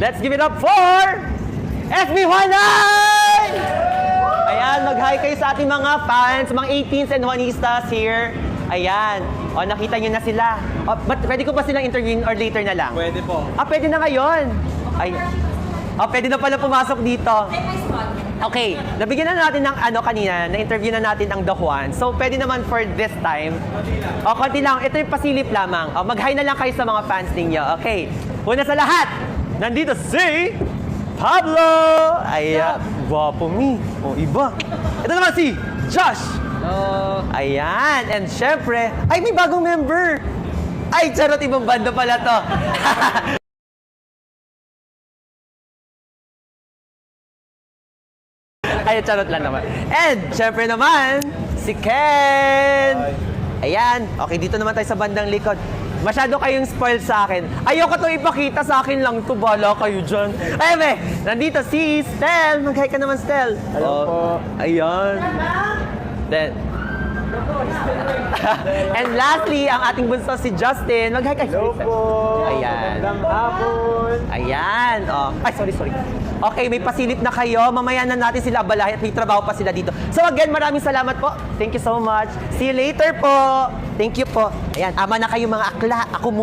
Let's give it up for SB Juanay! Ayan, mag-hi kayo sa ating mga fans, mga 18s and Juanistas here. Ayan. O, nakita nyo na sila. O, but pwede ko ba silang interviewin or later na lang? Pwede po. Pwede na ngayon. Ay. Pwede na pala pumasok dito. Okay, nabigyan na natin ng kanina, na-interview na natin ang The Juan. So, pwede naman for this time. Konti lang. Ito yung pasilip lamang. Mag-hi na lang kayo sa mga fans ninyo. Okay. Una sa lahat, nandito si Pablo! Ayan. Wapo mi. Iba. Ito naman si Josh! Hello. Ayan. And syempre, may bagong member. Ay, charot, ibang banda pala to. Ay, charot lang naman. And, syempre naman, si Ken! Ayan. Okay, dito naman tayo sa bandang likod. Masyado kayong spoiled sa akin. Ayoko to ipakita, sa akin lang to. Bala kayo dyan. Ayun, nandito si Stel. Mag-hi ka naman, Stel. Hello po. Ayan. Then, and lastly, ang ating bunso si Justin. Mag-hi ka. Hello po. Ayan. Magandang hapon. Ayan. Ay, sorry. Okay, may pasilip na kayo. Mamaya na natin sila abalahin at may trabaho pa sila dito. So again, maraming salamat po. Thank you so much. See you later po. Thank you po. Ayan, ama na kayo mga akla. Ako muna.